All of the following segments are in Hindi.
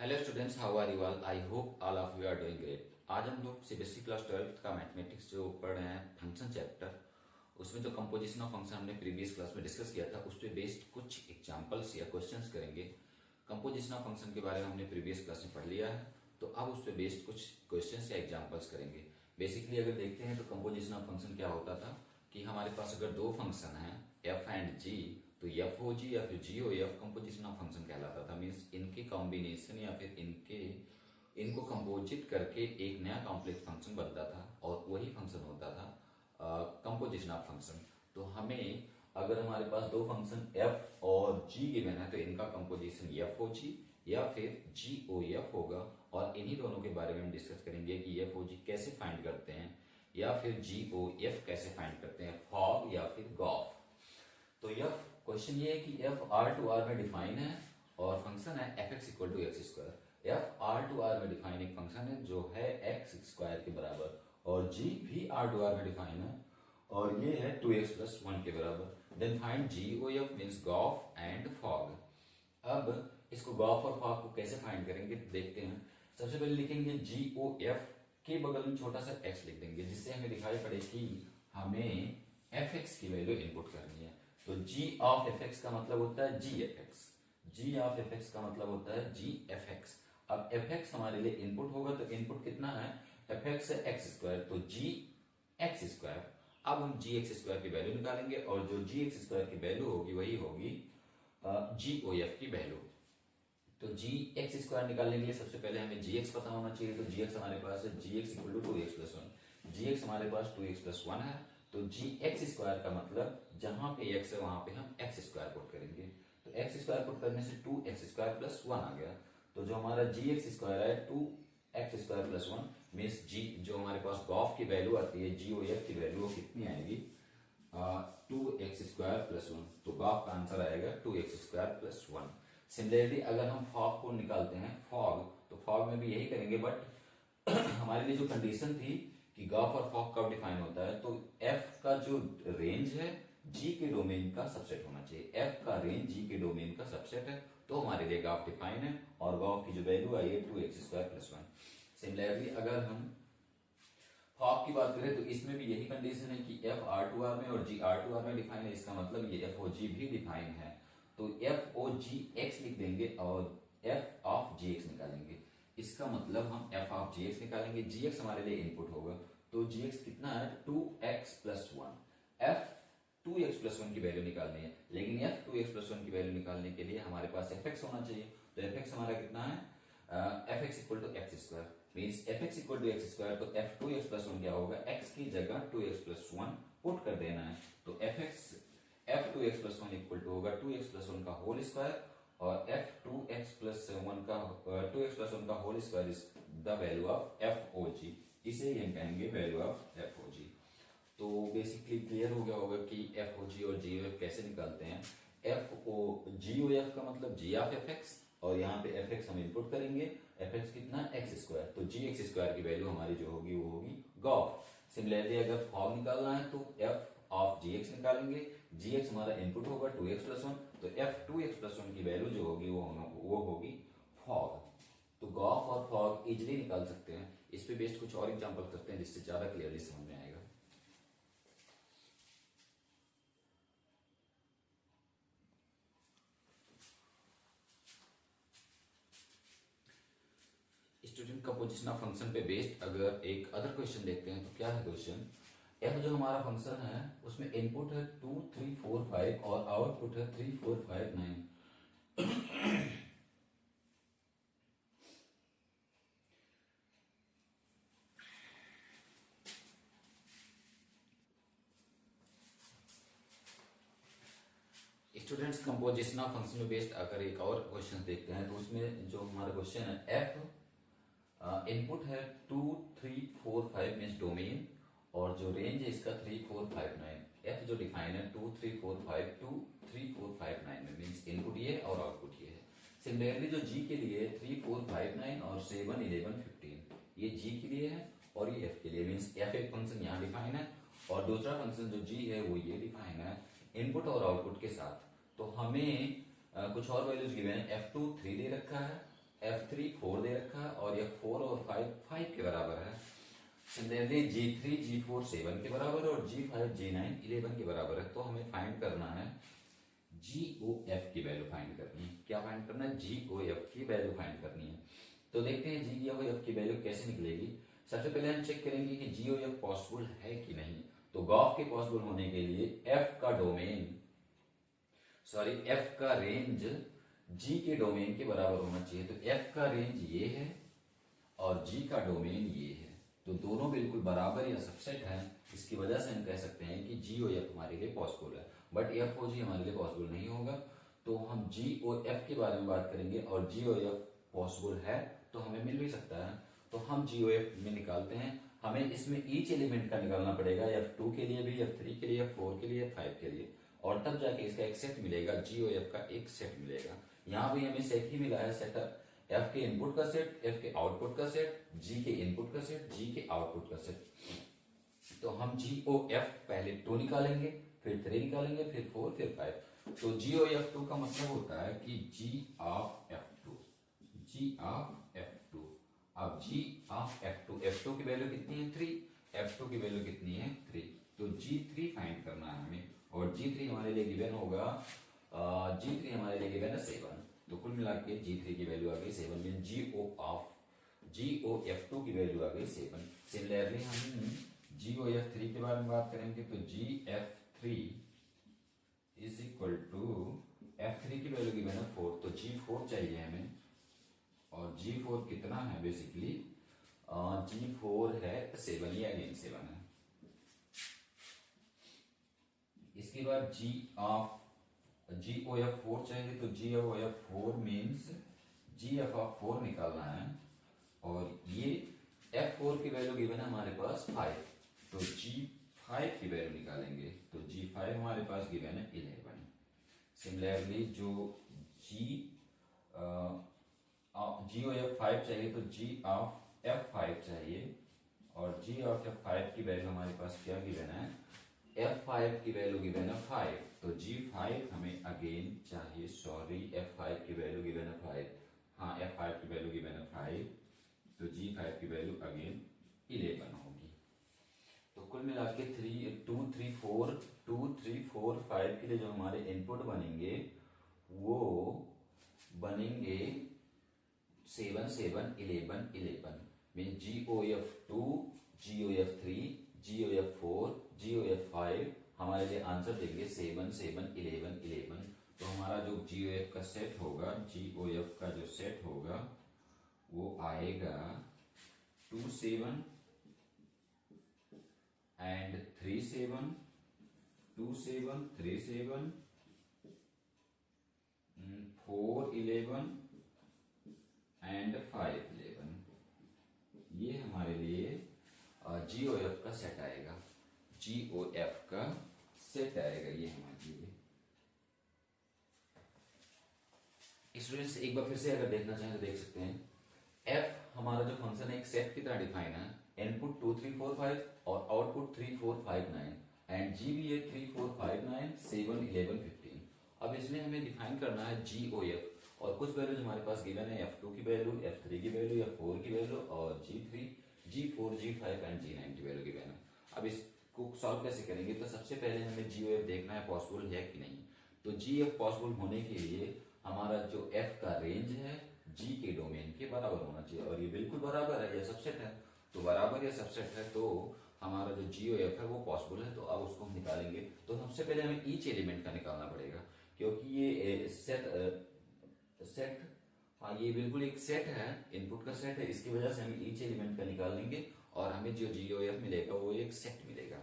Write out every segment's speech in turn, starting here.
Hello students, how are you all? I hope all of you are doing great. आज हम लोग सीबीएसई क्लास 12 का मैथमेटिक्स जो पढ़ रहे हैं फंक्शन चैप्टर, उसमें जो कंपोजिशन ऑफ फंक्शन हमने प्रीवियस क्लास में डिस्कस किया था उस पर बेस्ड कुछ एग्जांपल्स या क्वेश्चंस करेंगे। कंपोजिशन ऑफ फंक्शन के बारे में हमने प्रीवियस क्लास में पढ़ लिया है, तो अब उस पर बेस्ड कुछ क्वेश्चंस या एग्जाम्पल्स करेंगे। बेसिकली अगर देखते हैं तो कंपोजिशन ऑफ फंक्शन क्या होता था कि हमारे पास अगर दो फंक्शन है एफ एंड जी, तो एफ ओ जी या फिर G O F composition of function कहलाता था। मीन्स इनके कॉम्बिनेशन या फिर इनको कंपोजिट करके एक नया कॉम्प्लेक्स फंक्शन बनता था और वही फंक्शन होता था कंपोजिशन ऑफ फंक्शन। तो हमें अगर हमारे पास दो फंक्शन एफ और जी गिवन है तो इनका कंपोजिशन एफ ओ जी या फिर जी ओ एफ होगा, और इन्हीं दोनों के बारे में हम डिस्कस करेंगे कि एफ ओ जी कैसे फाइंड करते हैं या फिर जी ओ एफ कैसे फाइंड करते हैं, फॉग या फिर गॉफ। तो यह क्वेश्चन ये है कि एफ आर टू आर में डिफाइन है और फंक्शन है F X equal to X square. F R to R में डिफाइन एक फंक्शन है जो है एक्स स्क्वायर के बराबर, और जी भी आर टू आर में डिफाइन है और ये है 2x+1 के बराबर। Then find G O F means gof and fog. अब इसको गॉफ और फॉग को कैसे फाइंड करेंगे देखते हैं। सबसे पहले लिखेंगे जी ओ एफ के बगल में छोटा सा x लिख देंगे, जिससे हमें दिखाई पड़े कि हमें एफ एक्स की वैल्यू इनपुट करनी है। तो जी ऑफ एफ एक्स का मतलब होता है G F X, G of F X का मतलब होता है जी एफ एक्स। अब एफ एक्स हमारे लिए इनपुट होगा, तो इनपुट कितना है, एफ एक्स है एक्स स्क्वायर, तो जी एक्स स्क्वायर। अब हम जी एक्स स्क्वायर की वैल्यू निकालेंगे और जो जी एक्स स्क्वायर की वैल्यू होगी वही होगी जी ओ एफ की वैल्यू। तो जी एक्स स्क्वायर निकालने के लिए सबसे पहले हमें जी एक्स पता होना चाहिए। तो जी एक्स हमारे पास है G X equal to 2x+1। G X हमारे पास 2x+1 है, तो जी एक्स स्क्वायर का मतलब जहां पे एक्स है वहां पे हम एक्स स्क्वायर पुट करेंगे। तो एक्स स्क्वायर पुट करने से 2x² + 1 आ गया। तो जो हमारा जी एक्स स्क्वायर है 2x² + 1 मीन्स जी जो हमारे पास गॉफ की वैल्यू आती है जी ओ एफ की वैल्यू वो कितनी आएगी, 2x² + 1। तो गॉफ का आंसर आएगा 2x² + 1। सिमिलरली अगर हम फॉग को निकालते हैं तो फॉग में भी यही करेंगे, बट हमारे लिए जो कंडीशन थी कि गॉफ और फॉग कब डिफाइन होता है, तो एफ का जो रेंज है जी के डोमेन का सबसेट होना चाहिए। एफ का रेंज जी के डोमेन का सबसेट है तो हमारे लिए गॉफ डिफाइन है, और गॉफ की जो वैल्यू आई है 2x² + 1। सिमिलरली अगर हम फॉग की बात करें तो इसमें भी यही कंडीशन है कि एफ आर टू आर में और जी आर टू आर में डिफाइन है, इसका मतलब ये एफ ओ जी भी डिफाइन है। तो एफ ओ जी एक्स लिख देंगे और एफ ऑफ जी एक्स निकालेंगे। इसका मतलब हम एफ ऑफ जी एक्स निकालेंगे, जी एक्स हमारे लिए इनपुट होगा, तो जी एक्स कितना है 2x+1। एफ 2x+1 की वैल्यू निकालनी है, लेकिन एफ 2x+1 की वैल्यू निकालने के लिए हमारे पास एफ एक्स होना चाहिए। तो एफ एक्स हमारा कितना है, F X equal to X square means F X equal to X square. तो एफ 2x+1 क्या होगा, एक्स की जगह 2x+1 पुट कर देना है। तो एफ 2x+1 इक्वल टू होगा 2x+1 का होल स्क्वायर, और एफ 2x+1 का whole square is the value of F O G. इसे ही हम कहेंगे value of F O G. तो बेसिकली क्लियर हो गया होगा कि एफ ओ जी और जी ओ एफ कैसे निकालते हैं। एफ ओ जी ओ एफ का मतलब जी ऑफ एफ एक्स, और यहाँ पे एफ एक्स हम इनपुट करेंगे, एफ एक्स कितना एक्स स्क्वायर, तो जी एक्स स्क्वायर की वैल्यू हमारी जो होगी वो होगी गॉफ। सिमिलरली अगर फॉग निकालना है तो एफ ऑफ जी एक्स निकालेंगे, जी एक्स हमारा इनपुट होगा 2x+1, तो एफ 2x+1 की वैल्यू जो होगी वो होगी फॉग। तो गॉफ और फॉग इजिली निकाल सकते हैं। इस पे बेस्ड कुछ और एग्जांपल करते हैं जिससे ज्यादा क्लियरली समझ में आएगा। स्टूडेंट कंपोजिशन ऑफ फंक्शन पे बेस्ड अगर एक अदर क्वेश्चन देखते हैं तो क्या है क्वेश्चन, एफ जो हमारा फंक्शन है उसमें इनपुट है 2 3 4 5 और आउटपुट है 3 4 5 9। स्टूडेंट्स कंपोजिशन ऑफ फंक्शन में बेस्ड अगर एक और क्वेश्चन देखते हैं तो उसमें जो हमारा क्वेश्चन है एफ इनपुट है 2 3 4 5 मीन्स डोमेन, और जो रेंज है इसका 3 4 5 9। एफ जो डिफाइन है 2 3 4 5 2 3 4 5 9 में मीन्स इनपुट ये और आउटपुट ये है। सिमिलरली जो जी के लिए 3 4 5 9 और 7 11 15 ये जी के लिए है और ये एफ के लिए, मीन्स एफ एक फंक्शन यहाँ डिफाइन है और दूसरा फंक्शन जो जी है वो ये डिफाइन है इनपुट और आउटपुट के साथ। तो हमें कुछ और वैल्यूज गिवन है, F2 3 दे रखा है, F3 4 दे रखा है और यह 4 और 5 के बराबर है। सिमिलरली G3 G4 7 के बराबर और G5 G9 11 के बराबर है। तो हमें फाइंड करना है GOF की वैल्यू फाइंड करनी है। क्या फाइंड करना है? GOF की वैल्यू फाइंड करनी है। तो देखते हैं GOF की वैल्यू कैसे निकलेगी। सबसे पहले हम चेक करेंगे कि GOF पॉसिबल है कि नहीं। तो GOF के पॉसिबल होने के लिए F का रेंज G के डोमेन के बराबर होना चाहिए। तो F का रेंज ये है और G का डोमेन ये है, तो दोनों बिल्कुल बराबर या सबसेट है। इसकी वजह से हम कह सकते हैं कि GOF हमारे लिए पॉसिबल है, बट FOG हमारे लिए पॉसिबल नहीं होगा। तो हम GOF के बारे में बात करेंगे और GOF पॉसिबल है तो हमें मिल भी सकता है। तो हम GOF में निकालते हैं। हमें इसमें ईच एलिमेंट का निकालना पड़ेगा, F2 के लिए भी, F3 के लिए, F4 के लिए, F5 के लिए, और तब जाके इसका एक सेट मिलेगा, GOF का एक सेट मिलेगा। यहाँ भी हमें सेट ही मिला है, सेट F के इनपुट का सेट, F के आउटपुट का सेट, G के इनपुट का सेट, G के आउटपुट का सेट। तो हम GOF पहले 2 निकालेंगे, फिर 3 निकालेंगे, फिर 4, फिर 5। तो GOF2 का मतलब होता है कि G of F2। अब G of F2 की वैल्यू कितनी है? 3। F2 की वैल्यू कितनी है? 3। तो G3 फाइंड करना है हमें, और G3 हमारे लिए गिवन होगा, G3 हमारे लिए गिवन है 7। तो कुल मिला के G3 की वैल्यू आ गई 7, मीन GOF2 की वैल्यू आ गई 7। सिमिलरली हम GOF3 के बारे में बात करेंगे। तो GF3 is equal to F3 की वैल्यू गिवन है 4, तो G4 चाहिए हमें, और G4 कितना है? बेसिकली G4 है 7, ये अगेन 7 है। इसके बाद GOF4 चाहिए, तो GOF4 मीन्स GF4 निकालना है, और ये F4 की वैल्यू गिवन है हमारे पास 5, तो G5 की वैल्यू निकालेंगे। तो G5 हमारे पास गिवन है 11। सिमिलरली जो GOF5 चाहिए, तो GF5 चाहिए, और GF5 की वैल्यू हमारे पास क्या गिवन है? F5 की वैल्यू गिवन है 5, तो G5 हमें अगेन चाहिए, F5 की वैल्यू गिवन है 5। हाँ, F5 की वैल्यू गिवन है 5, तो G5 की वैल्यू अगेन 11 होगी। तो कुल मिला के 2, 3, 4, 5 के लिए जो हमारे इनपुट बनेंगे वो बनेंगे 7, 7, 11, 11, mean GOF2, GOF3, GOF4, GOF5 हमारे लिए आंसर देंगे 7, 7, 11, 11। तो हमारा जो GOF का सेट होगा, GOF का जो सेट होगा वो आएगा 2, 7 एंड 3, 7, 2, 7, 3, 7, 4, 11 एंड 5, 11। ये हमारे लिए GOF का सेट आएगा, GOF का सेट आएगा ये हमारे लिए। स्टूडेंट्स एक बार फिर से अगर देखना चाहें तो देख सकते हैं। F हमारा जो फंक्शन है एक सेट की तरह डिफाइन है, इनपुट 2, 3, 4, 5 और आउटपुट 3, 4, 5, 9, एंड G भी है 3, 4, 5, 9, 7, 11, 15। अब इसमें हमें डिफाइन करना है GOF, और कुछ वैल्यूज हमारे पास गिवन है, F2 की वैल्यू, F3 की वैल्यू, F4 की वैल्यू, और G3, G4, G5 and G9 की वैल्यू गिवन है। अब इसको सॉल्व कैसे करेंगे? तो सबसे पहले हमें GOF देखना है पॉसिबल है कि नहीं। तो GOF पॉसिबल होने के लिए हमारा जो F का रेंज है G के डोमेन के बराबर होना चाहिए, और ये बिल्कुल बराबर है, यह सबसेट है। तो बराबर या सबसेट है तो हमारा जो GOF है वो पॉसिबल है। तो अब उसको हम निकालेंगे। तो सबसे पहले हमें ईच एलिमेंट का निकालना पड़ेगा, क्योंकि ये सेट हाँ ये बिल्कुल एक सेट है, इनपुट का सेट है, इसकी वजह से हम ईच एलिमेंट का निकाल लेंगे और हमें जो GOF मिलेगा वो एक सेट मिलेगा।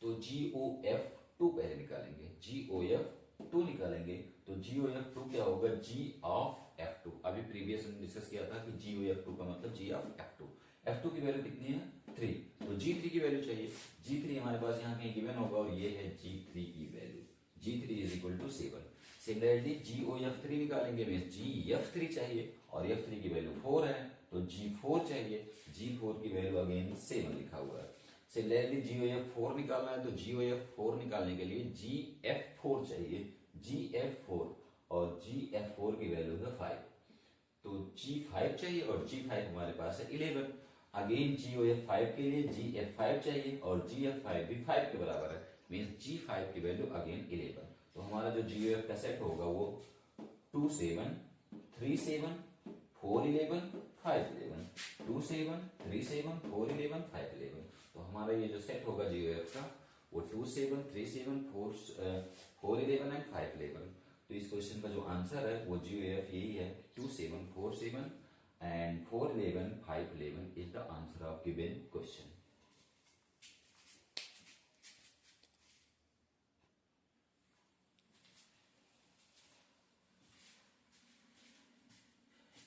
तो GOF2 पहले निकालेंगे, GOF2 निकालेंगे। तो GOF2 क्या होगा? G of F2। अभी प्रीवियस हमने डिस्कस किया था कि GOF2 का मतलब G of F2। F2 की वैल्यू कितनी है? 3, तो G3 की वैल्यू चाहिए। G3 हमारे पास यहाँ कहीं गिवन होगा, और ये है G3 की value, G3 is equal to 7। Similarly GOF3 निकालेंगे, मीन GF3 चाहिए, और F3 की वैल्यू 4 है, तो G4 चाहिए। G4 की वैल्यू अगेन 7 लिखा हुआ है। सिमिलरली GOF4 निकालना है, तो GOF4 निकालने के लिए GF4 चाहिए, GF4, और GF4 की वैल्यू है 5। तो G5 चाहिए और G5 हमारे पास है 11। अगेन GOF5 के लिए GF5 चाहिए और GF5 भी 5 के बराबर है, मीन्स G5 की वैल्यू अगेन 11। तो हमारा जो GOF का सेट होगा वो 2 7 3 7 4 11 5 11, 2 7 3 7 4 11 5 11। तो हमारा ये जो सेट होगा GOF का वो 2 7 3 7 4 11 एंड 5 11। तो इस क्वेश्चन का जो आंसर है वो GOF यही है, 2 7 4 7 and 4 11 5 11 is the answer of given question.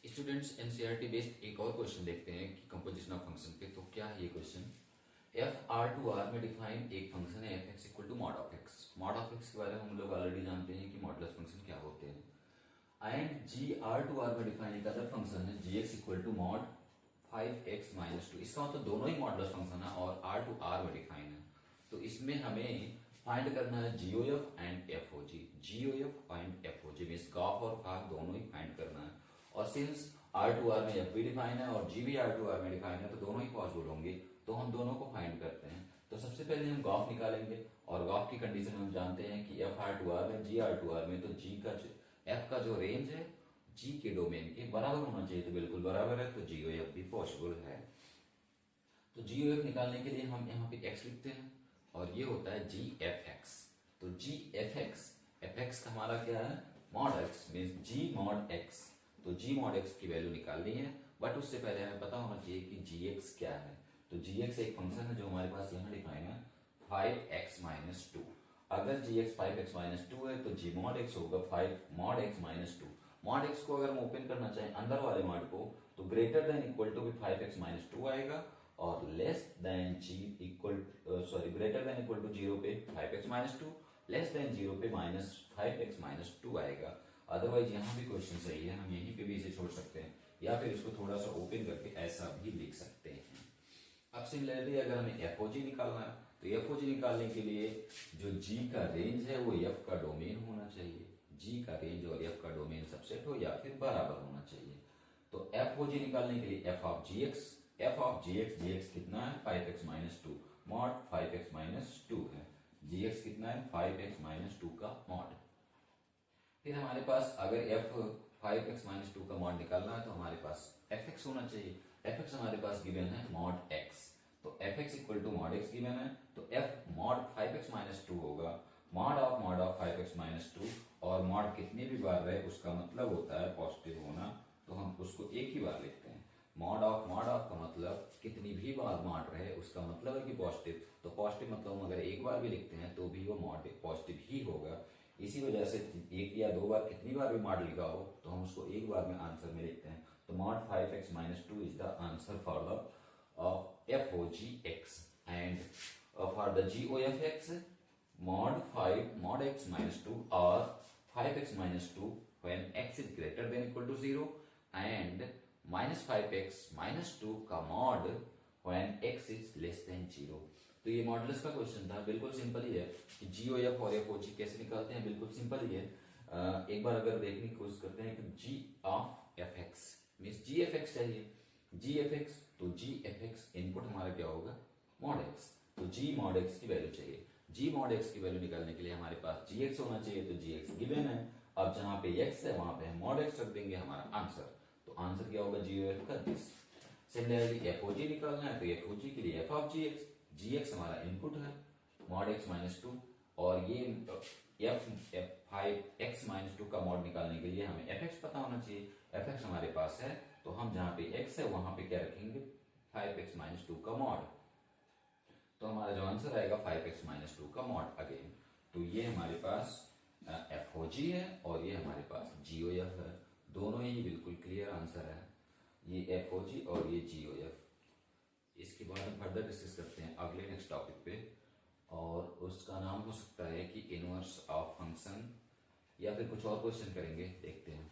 Students NCERT based एक और क्वेश्चन देखते हैं कि कंपोजिशन ऑफ फंक्शन पे। तो क्या है ये question, F R to R में डिफाइन एक फंक्शन है F X equal to mod of X. Mod of X के बारे में हम लोग ऑलरेडी जानते हैं कि मॉडुलस फंक्शन क्या होते हैं। And G R to R में डिफाइन एक अदर फंक्शन है G X equal to mod 5x minus 2। इसका मतलब दोनों ही मॉडुलस फंक्शन है और आर टू आर में डिफाइन है। तो इसमें हमें फाइंड करना है GOF and FOG. GOF and FOG means गॉफ और फाग दोनों ही फाइंड करना है। और सिंस आर टू आर में एफ भी डिफाइन है और जी भी आर टू आर में डिफाइन है, तो दोनों ही पॉसिबल होंगे। तो हम दोनों को फाइंड करते हैं। तो सबसे पहले हम गॉफ निकालेंगे और गॉफ की कंडीशन हम जानते हैं कि एफ आर टू आर में जी आर टू आर में, तो जी का एफ का जो रेंज है जी के डोमेन के बराबर होना चाहिए। तो बिल्कुल बराबर है, तो जीओएफ भी पॉसिबल है। तो जीओएफ निकालने के लिए हम यहाँ पे एक्स लिखते हैं और ये होता है जी एफ एक्स। तो जी एफ एक्स का हमारा क्या है, मॉड एक्स मीन्स जी मॉड एक्स। तो जी मॉड एक्स की वैल्यू निकालनी है, बट उससे पहले हमें पता होना चाहिए कि जी एक्स क्या है। तो जी एक्स एक फंक्शन है जो हमारे पास यहाँ डिफाइन है 5x माइनस 2। अगर जी एक्स 5x माइनस 2 है तो जी मॉड एक्स होगा 5 mod x minus 2। Mod x को अगर हम ओपन करना चाहें अंदर वाले मॉड को, तो ग्रेटर देन इक्वल टू भी 5x माइनस 2 आएगा और less than G equal greater than equal to 0 पे 5x माइनस 2, लेस देन 0 पे माइनस 5x माइनस 2 आएगा। अदरवाइज यहाँ भी क्वेश्चन सही है, हम यहीं पे भी इसे छोड़ सकते हैं या फिर इसको थोड़ा सा ओपन करके ऐसा भी लिख सकते हैं। अब सिमिलरली अगर हमें एफओजी निकालना है, तो एफओजी निकालने के लिए जो जी का रेंज है वो एफ का डोमेन होना चाहिए। जी का रेंज और एफ का डोमेन सबसेट हो या फिर बराबर होना चाहिए। तो एफओजी निकालने के लिए एफ ऑफ जी एक्स कितना है 5x minus 2 mod 5x minus 2 है। जी एक्स कितना है 5x माइनस 2 का मॉड। फिर हमारे पास अगर एफ 5x माइनस 2 का मॉड निकालना है तो हमारे पास एफ एक्स होना चाहिए। एफ एक्स हमारे पास गिवन है मॉड एक्स। तो F X equal to mod X given है, तो एफ मॉड 5x माइनस 2 होगा मॉड ऑफ 5x माइनस 2। और मॉड कितनी भी बार रहे उसका मतलब होता है पॉजिटिव होना, तो हम उसको एक ही बार लिखते हैं। मॉड ऑफ का मतलब कितनी भी बार मॉड रहे उसका मतलब है कि पॉजिटिव। तो पॉजिटिव मतलब हम अगर एक बार भी लिखते हैं तो भी वो मॉड पॉजिटिव ही होगा। इसी वजह से एक या दो बार कितनी बार भी मॉड लिखा हो तो हम उसको एक बार में आंसर में लिखते हैं। तो mod 5x minus 2 is the answer for the FOGX and for the GOFX mod x minus 2 or 5x minus 2 when x is greater than equal to 0 and minus 5x minus 2 का mod when x is less than 0। तो ये मॉडुलस का क्वेश्चन था, बिल्कुल सिंपल ही है कि GOF और FOG कैसे निकालते हैं, बिल्कुल सिंपल ही है। एक बार अगर देखने की कोशिश करते हैं कि G of FX means GFX चाहिए। GFX तो GFX इनपुट हमारा क्या होगा मॉड एक्स। तो G मॉड एक्स की वैल्यू चाहिए। G मॉड एक्स की वैल्यू निकालने के लिए हमारे पास GX होना चाहिए, तो GX गिवन है। अब जहां पे x है वहां पे हम मॉड एक्स रख देंगे हमारा आंसर। तो आंसर क्या होगा GOF का दिस। सिमिलरली FOG निकालना है तो FOG के लिए f ऑफ GX, GX हमारा इनपुट है मॉड x माइनस 2 और ये f5x माइनस 2 का मॉड निकालने के लिए हमें fx पता होना चाहिए। fx हमारे पास है तो हम जहां पे x है वहां पे क्या रखेंगे 5x माइनस 2 का मॉड। तो हमारा जो आंसर आएगा 5x माइनस 2 का मॉड अगेन। तो ये हमारे पास FOG है और ये हमारे पास GOF है। दोनों ही बिल्कुल क्लियर आंसर है, ये FOG और ये GOF। इसके बाद हम फर्दर डिस्कस करते हैं अगले नेक्स्ट टॉपिक पे, और उसका नाम हो सकता है कि इनवर्स ऑफ फंक्शन या फिर कुछ और क्वेश्चन करेंगे, देखते हैं।